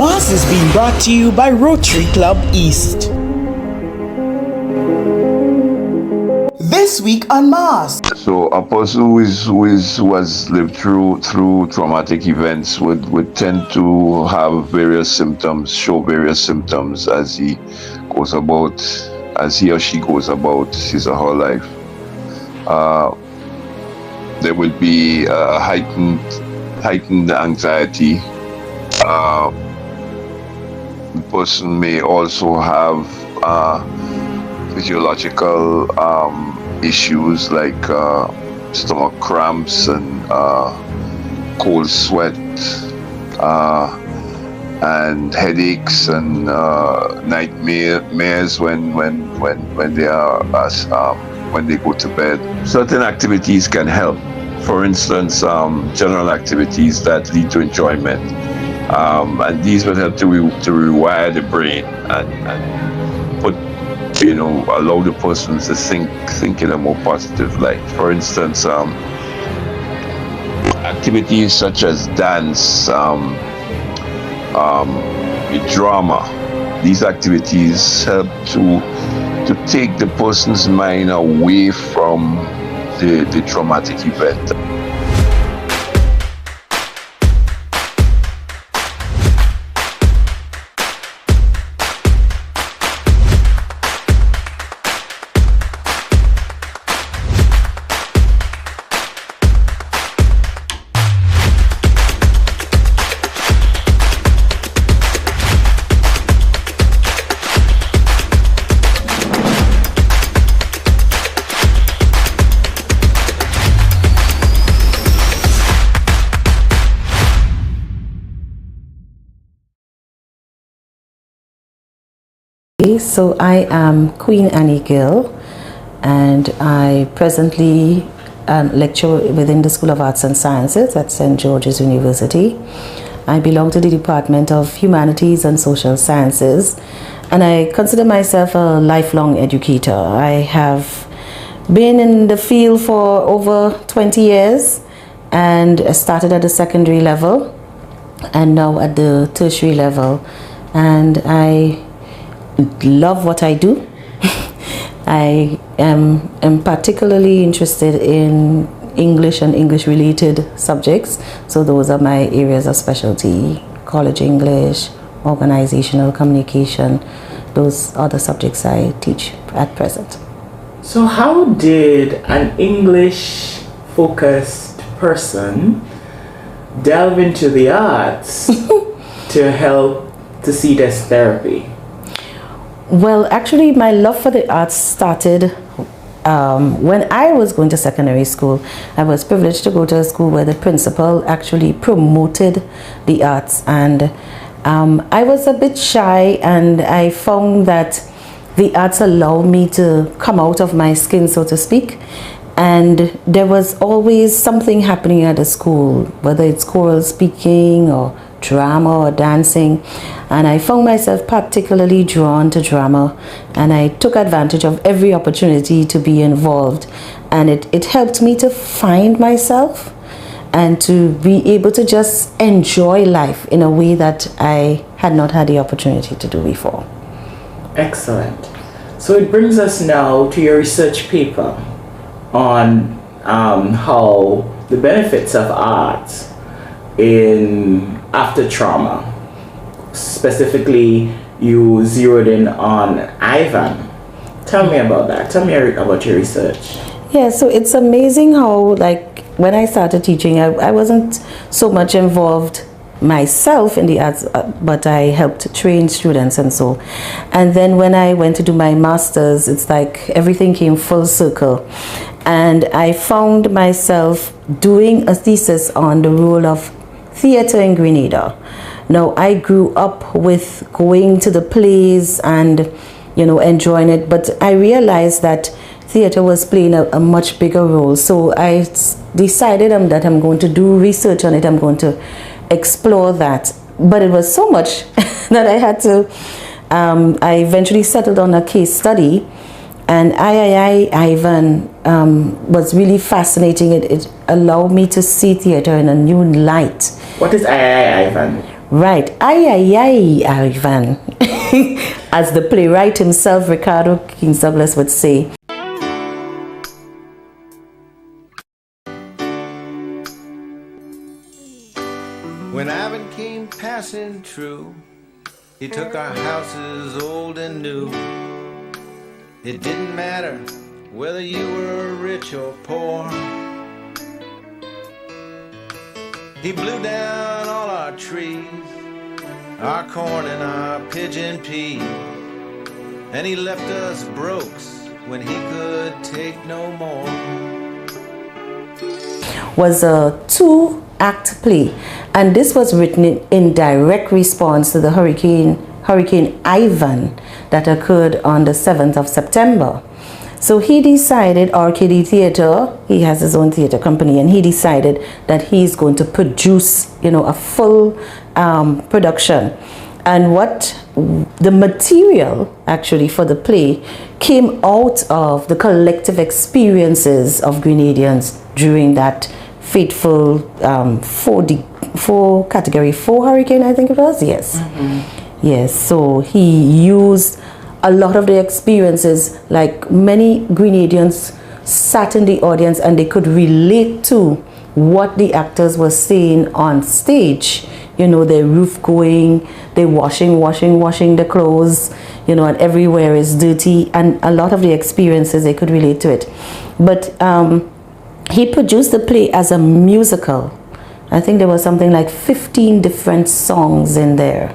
Mass is being brought to you by Rotary Club East. This week on Mass. So a person who has lived through traumatic events would tend to have various symptoms, show various symptoms as he or she goes about his or her life. There will be heightened anxiety. The person may also have physiological issues like stomach cramps and cold sweat and headaches and nightmares when they go to bed. Certain activities can help. For instance, general activities that lead to enjoyment. And these will help to rewire the brain and put, allow the person to think in a more positive light. For instance, activities such as dance, drama, these activities help to take the person's mind away from the traumatic event. So I am Queen Annie Gill, and I presently lecture within the School of Arts and Sciences at St. George's University. I belong to the Department of Humanities and Social Sciences, and I consider myself a lifelong educator. I have been in the field for over 20 years, and I started at the secondary level and now at the tertiary level, and I love what I do. I am particularly interested in English and English related subjects, so those are my areas of specialty: college English, organizational communication. Those are the subjects I teach at present. So how did an English focused person delve into the arts to help to see this therapy? Well, actually, my love for the arts started when I was going to secondary school. I was privileged to go to a school where the principal actually promoted the arts, and I was a bit shy, and I found that the arts allowed me to come out of my skin, so to speak. And there was always something happening at the school, whether it's choral speaking or drama or dancing, and I found myself particularly drawn to drama, and I took advantage of every opportunity to be involved, and it helped me to find myself and to be able to just enjoy life in a way that I had not had the opportunity to do before. Excellent. So it brings us now to your research paper on how the benefits of arts in after trauma. Specifically, you zeroed in on Ivan. Tell me about that. Tell me about your research. Yeah, so it's amazing how, like, when I started teaching, I wasn't so much involved myself in the arts, but I helped train students and so. And then when I went to do my master's, it's like everything came full circle. And I found myself doing a thesis on the role of theater in Grenada. Now, I grew up with going to the plays and, enjoying it, but I realized that theater was playing a much bigger role. So I decided that I'm going to do research on it. I'm going to explore that. But it was so much that I had to, I eventually settled on a case study. And Ivan was really fascinating. It allowed me to see theater in a new light. What is Ivan? Right. Ay, ay, ay, Ivan. As the playwright himself, Ricardo King Douglas, would say. When Ivan came passing through, he took our houses old and new. It didn't matter whether you were rich or poor. He blew down all our trees, our corn and our pigeon pea, and he left us brokes when he could take no more. Was a 2-act play, and this was written in direct response to the Hurricane Ivan that occurred on the 7th of September. So he decided, RKD Theatre, he has his own theatre company, and he decided that he's going to produce, a full production. And what the material actually for the play came out of the collective experiences of Grenadians during that fateful 4 category 4 hurricane, I think it was. Yes. Mm-hmm. Yes. So he used a lot of the experiences, like many Grenadians sat in the audience and they could relate to what the actors were saying on stage. Their roof going, they washing the clothes, and everywhere is dirty, and a lot of the experiences, they could relate to it. But he produced the play as a musical. I think there was something like 15 different songs in there.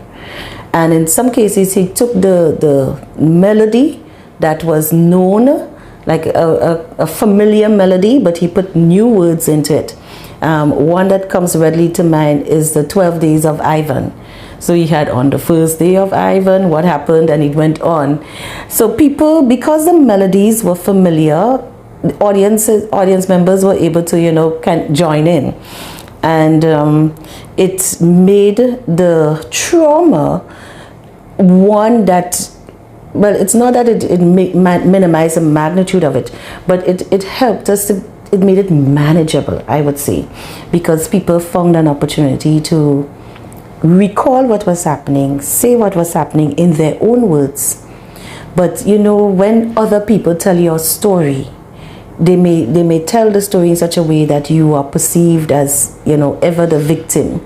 And in some cases, he took the melody that was known, like a familiar melody, but he put new words into it. One that comes readily to mind is the 12 Days of Ivan. So he had on the first day of Ivan, what happened, and it went on. So people, because the melodies were familiar, the audience members were able to, can join in. And it made the trauma one that, well, it's not that it minimized the magnitude of it, but it helped us to, it made it manageable, I would say, because people found an opportunity to recall what was happening, say what was happening in their own words. But when other people tell your story, they may tell the story in such a way that you are perceived as ever the victim.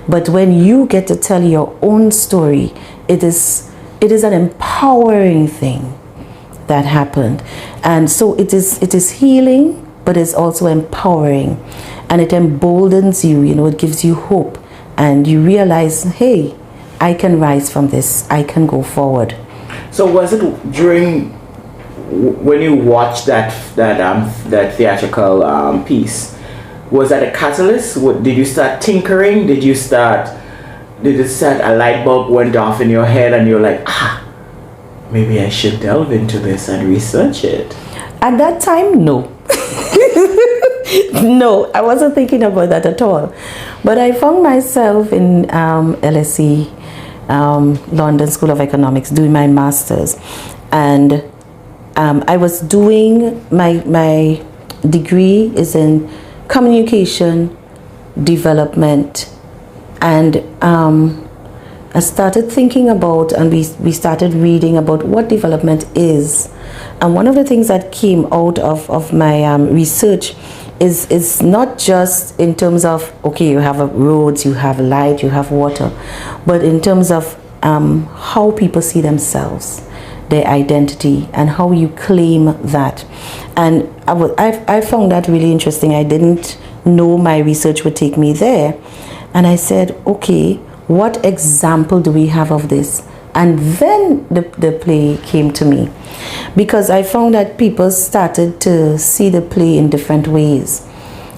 But when you get to tell your own story, it is an empowering thing that happened. And so it is healing, but it's also empowering, and it emboldens you. It gives you hope, and you realize, hey, I can rise from this, I can go forward. So was it when you watched that theatrical piece, was that a catalyst? Did you start tinkering? Did it start a light bulb went off in your head and you're like, maybe I should delve into this and research it? At that time, no. No, I wasn't thinking about that at all. But I found myself in LSE, London School of Economics, doing my master's. And I was doing my degree is in communication development, and I started thinking about, and we started reading about what development is. And one of the things that came out of my research is not just in terms of, okay, you have roads, you have light, you have water, but in terms of how people see themselves, their identity, and how you claim that. And I found that really interesting. I didn't know my research would take me there. And I said, okay, what example do we have of this? And then the play came to me, because I found that people started to see the play in different ways.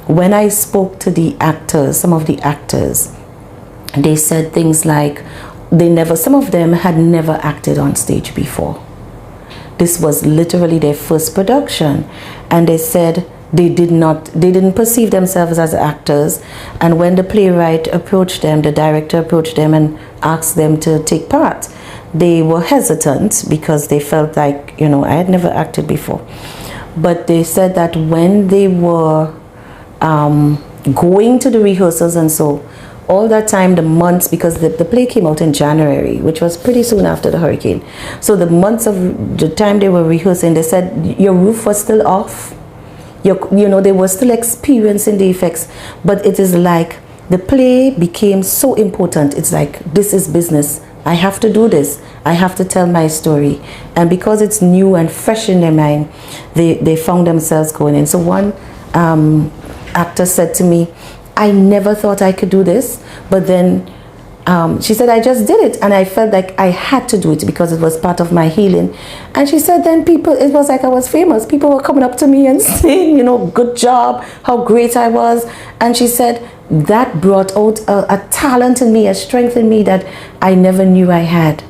When I spoke to the actors, some of the actors, they said things like some of them had never acted on stage before. This was literally their first production, and they said they didn't perceive themselves as actors. And when the playwright approached them, the director approached them and asked them to take part, they were hesitant because they felt like, I had never acted before. But they said that when they were going to the rehearsals and so, all that time, the months, because the play came out in January, which was pretty soon after the hurricane. So the months of the time they were rehearsing, they said your roof was still off. They were still experiencing the effects, but it is like the play became so important. It's like, this is business. I have to do this. I have to tell my story. And because it's new and fresh in their mind, they found themselves going in. So one actor said to me, I never thought I could do this, but then she said, I just did it, and I felt like I had to do it because it was part of my healing. And she said, then it was like I was famous. People were coming up to me and saying, good job, how great I was. And she said, that brought out a talent in me, a strength in me that I never knew I had.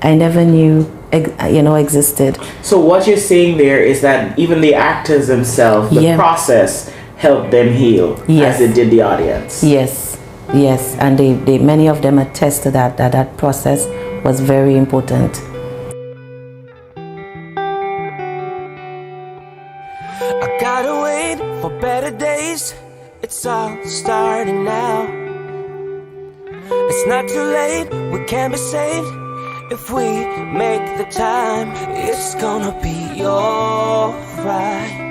I never knew, existed. So what you're saying there is that even the actors themselves, the process helped them heal, as it did the audience. Yes, and they many of them attest to that process was very important. I gotta wait for better days. It's all starting now. It's not too late, we can be saved if we make the time. It's gonna be alright.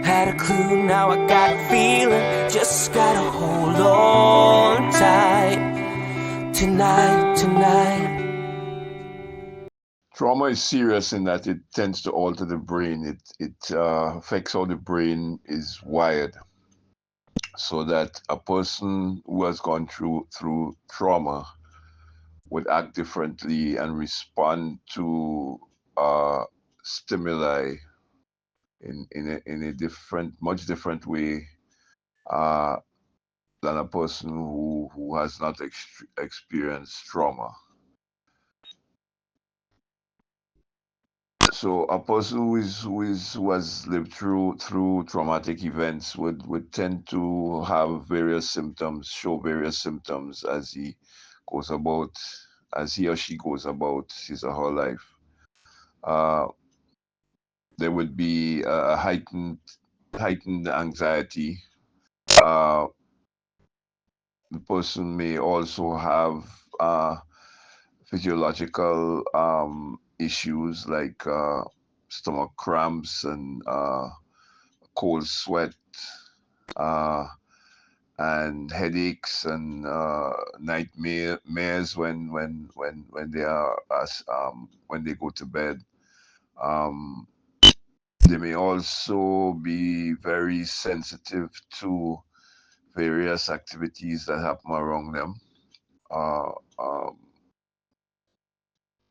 Had a clue, now I got a feeling. Just gotta hold on tight. Tonight. Trauma is serious in that it tends to alter the brain. It affects how the brain is wired. So that a person who has gone through trauma would act differently and respond to stimuli in a different, much different way than a person who has not experienced trauma. So a person who has lived through traumatic events would tend to have various symptoms, show various symptoms as he or she goes about his or her life. There would be a heightened anxiety. The person may also have physiological issues like stomach cramps and cold sweat and headaches and nightmares when they are when they go to bed. Um, they may also be very sensitive to various activities that happen around them. Uh, um,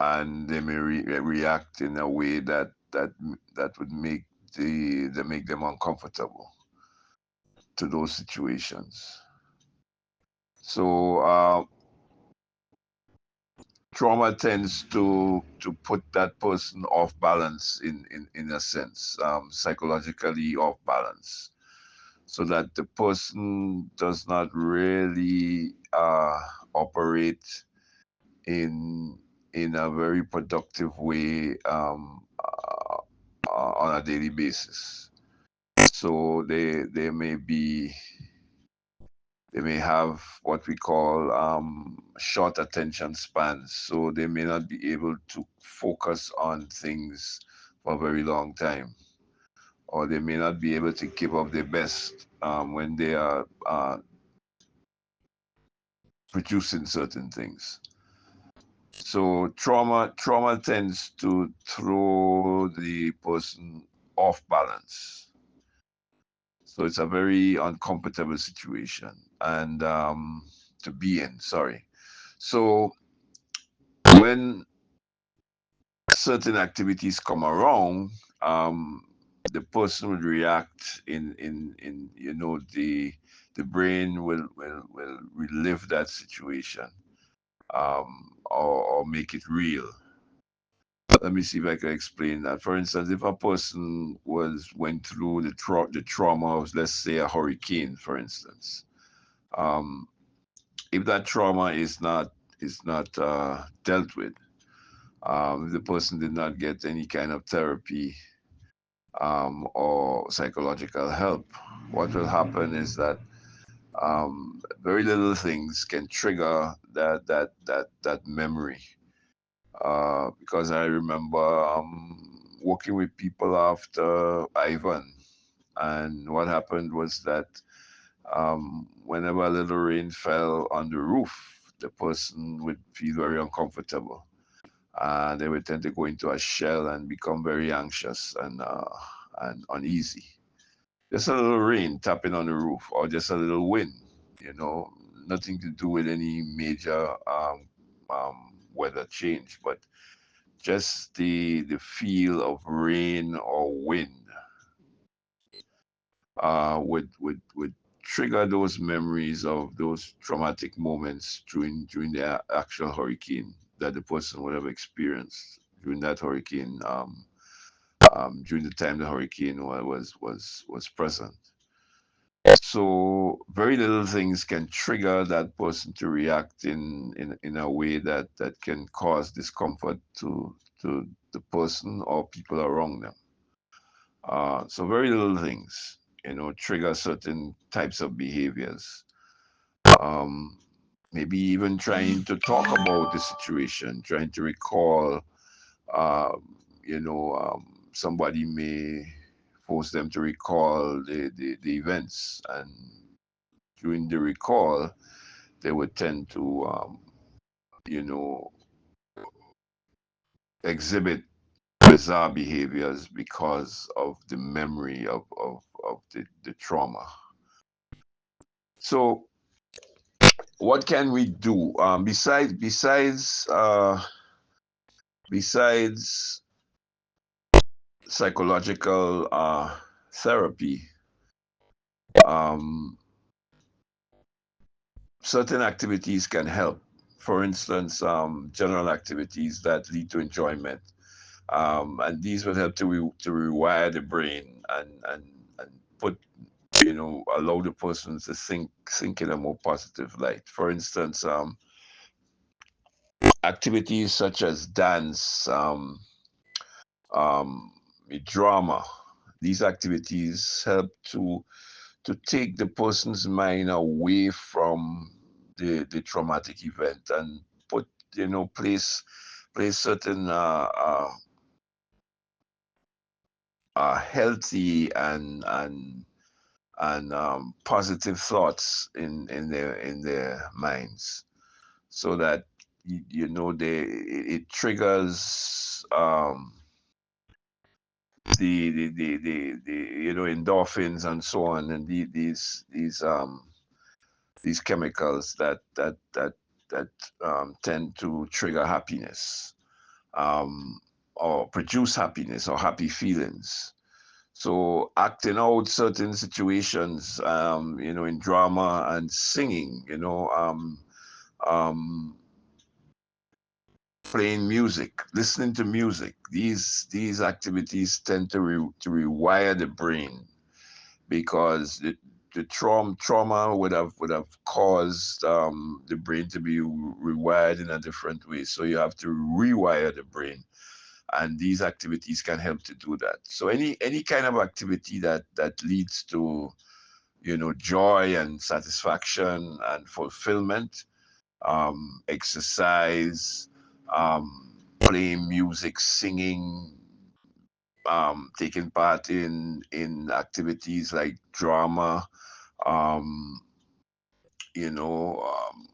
and they may react in a way that would make them uncomfortable to those situations. So trauma tends to put that person off balance in a sense, psychologically off balance, so that the person does not really operate in a very productive way on a daily basis. So they may have what we call short attention spans. So they may not be able to focus on things for a very long time, or they may not be able to give up their best when they are producing certain things. So trauma tends to throw the person off balance. So it's a very uncomfortable situation and to be in. Sorry. So when certain activities come around, the person would react in the brain will relive that situation or make it real. Let me see if I can explain that. For instance, if a person went through the trauma of, let's say, a hurricane, for instance, um, if that trauma is not dealt with, if the person did not get any kind of therapy or psychological help, what will happen is that Very little things can trigger that memory. Because I remember working with people after Ivan, and what happened was that whenever a little rain fell on the roof, the person would feel very uncomfortable. They would tend to go into a shell and become very anxious and uneasy. Just a little rain tapping on the roof, or just a little wind, you know, nothing to do with any major weather change, but just the feel of rain or wind would trigger those memories of those traumatic moments during the actual hurricane that the person would have experienced during that hurricane, during the time the hurricane was present. So very little things can trigger that person to react in a way that can cause discomfort to the person or people around them. So very little things, trigger certain types of behaviors. Um, Maybe even trying to talk about the situation, trying to recall. Somebody may force them to recall the events, and during the recall, they would tend to, you know, exhibit bizarre behaviors because of the memory of the trauma. So, what can we do besides psychological therapy? Um, Certain activities can help. For instance, general activities that lead to enjoyment, and these would help to rewire the brain and put allow the person to think in a more positive light. For instance, activities such as dance, um, drama. These activities help to take the person's mind away from the traumatic event and put place certain healthy and positive thoughts in their minds, so that it triggers the endorphins and so on, and these chemicals that tend to trigger happiness, or produce happiness or happy feelings. So acting out certain situations, in drama and singing, um, playing music, listening to music. These activities tend to rewire the brain, because the trauma would have caused the brain to be rewired in a different way. So you have to rewire the brain, and these activities can help to do that. So any kind of activity that leads to joy and satisfaction and fulfillment, exercise, playing music, singing, taking part in activities like drama, um, you know, um,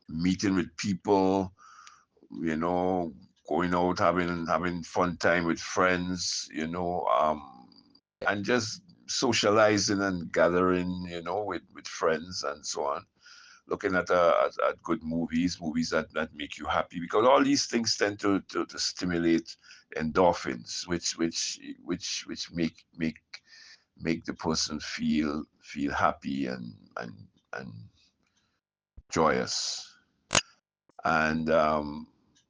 meeting with people, you know, going out, having fun time with friends, and just socializing and gathering, with friends and so on. Looking at good movies that make you happy, because all these things tend to stimulate endorphins, which make the person feel happy and joyous. And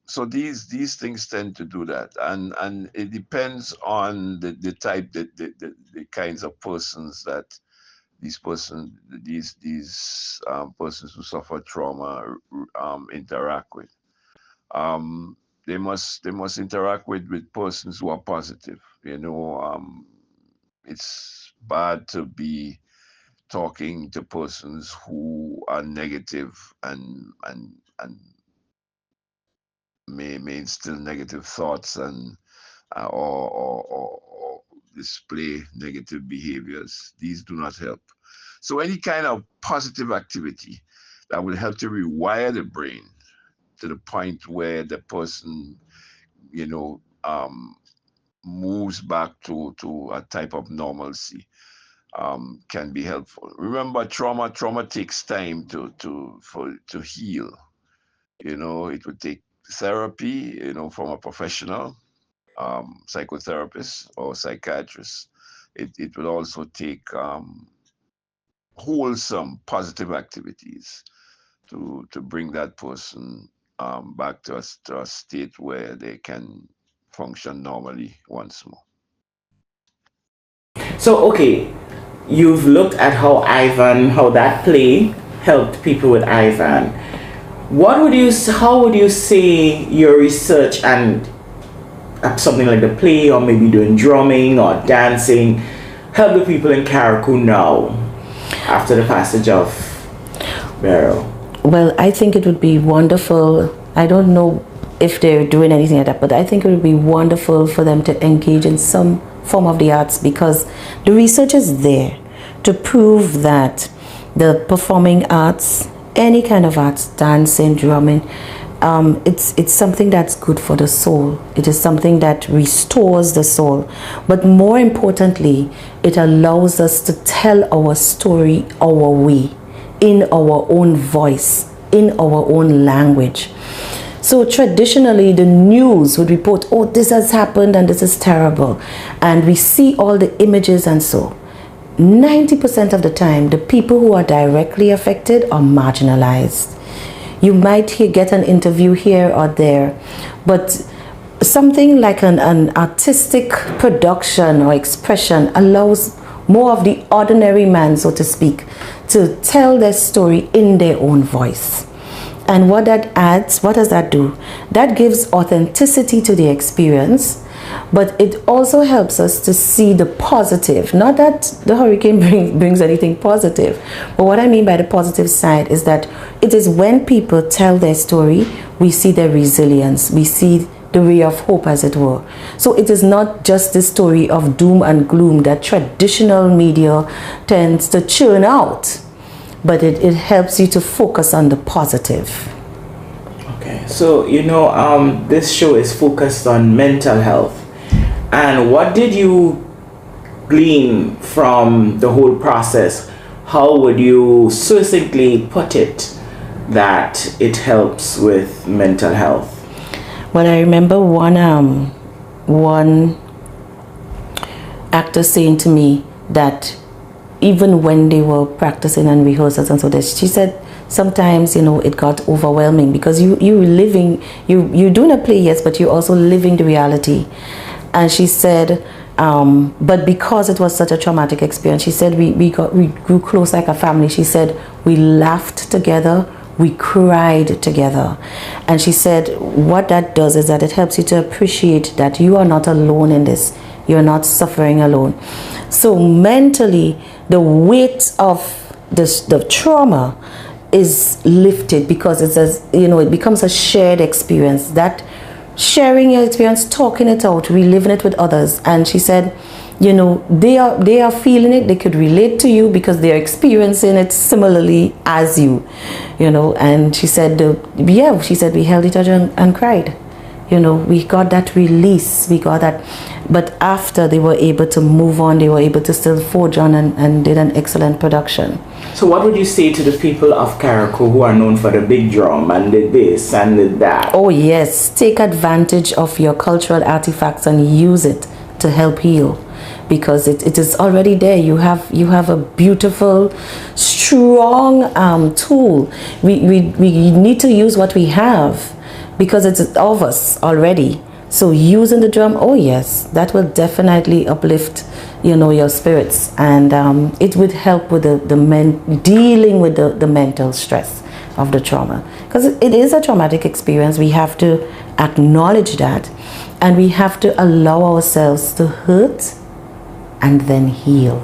so these things tend to do that, and it depends on the type, the kinds of persons that these persons who suffer trauma interact with. um, they must interact with persons who are positive. It's bad talking to persons who are negative and may instill negative thoughts and or display negative behaviors. These do not help. So any kind of positive activity that will help to rewire the brain to the point where the person, you know, moves back to a type of normalcy, can be helpful. Remember, trauma takes time to heal. You know, it would take therapy, you know, from a professional, psychotherapist or psychiatrist. It will also take wholesome, positive activities to bring that person back to a state where they can function normally once more. So, okay, you've looked at how that play helped people with Ivan. How would you say your research and something like the play, or maybe doing drumming or dancing, help the people in Carriacou now after the passage of Beryl? Well, I think it would be wonderful. I don't know if they're doing anything like that, but I think it would be wonderful for them to engage in some form of the arts, because the research is there to prove that the performing arts, any kind of arts, dancing, drumming, it's something that's good for the soul. It is something that restores the soul. But more importantly, it allows us to tell our story our way, in our own voice, in our own language. So traditionally, the news would report, oh, this has happened and this is terrible. And we see all the images and so. 90% of the time, the people who are directly affected are marginalized. You might get an interview here or there, but something like an artistic production or expression allows more of the ordinary man, so to speak, to tell their story in their own voice. And what that adds, what does that do? That gives authenticity to the experience, but it also helps us to see the positive. Not that the hurricane brings anything positive, but what I mean by the positive side is that it is when people tell their story, we see their resilience, we see the ray of hope, as it were. So it is not just the story of doom and gloom that traditional media tends to churn out, but it helps you to focus on the positive. Okay, so this show is focused on mental health. And what did you glean from the whole process? How would you succinctly put it that it helps with mental health? Well, I remember one actor saying to me that even when they were practicing and rehearsals and so that, she said sometimes it got overwhelming because you're doing a play, yes, but you're also living the reality. And she said, but because it was such a traumatic experience, she said we grew close like a family. She said we laughed together, we cried together. And she said what that does is that it helps you to appreciate that you are not alone in this. You're not suffering alone. So mentally, the weight of the trauma is lifted because it becomes a shared experience. That sharing your experience, talking it out, reliving it with others. And she said, they are feeling it, they could relate to you because they are experiencing it similarly as you, and she said, we held each other and cried. We got that release, we got that. But after they were able to move on, they were able to still forge on and did an excellent production. So what would you say to the people of Carriacou who are known for the big drum and the this and the that? Oh yes, take advantage of your cultural artifacts and use it to help heal, because it is already there. You have a beautiful, strong tool. We need to use what we have because it's of us already. So using the drum, oh yes, that will definitely uplift, your spirits, and it would help with dealing with the mental stress of the trauma, because it is a traumatic experience. We have to acknowledge that, and we have to allow ourselves to hurt and then heal.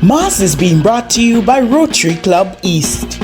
Mass is being brought to you by Rotary Club East.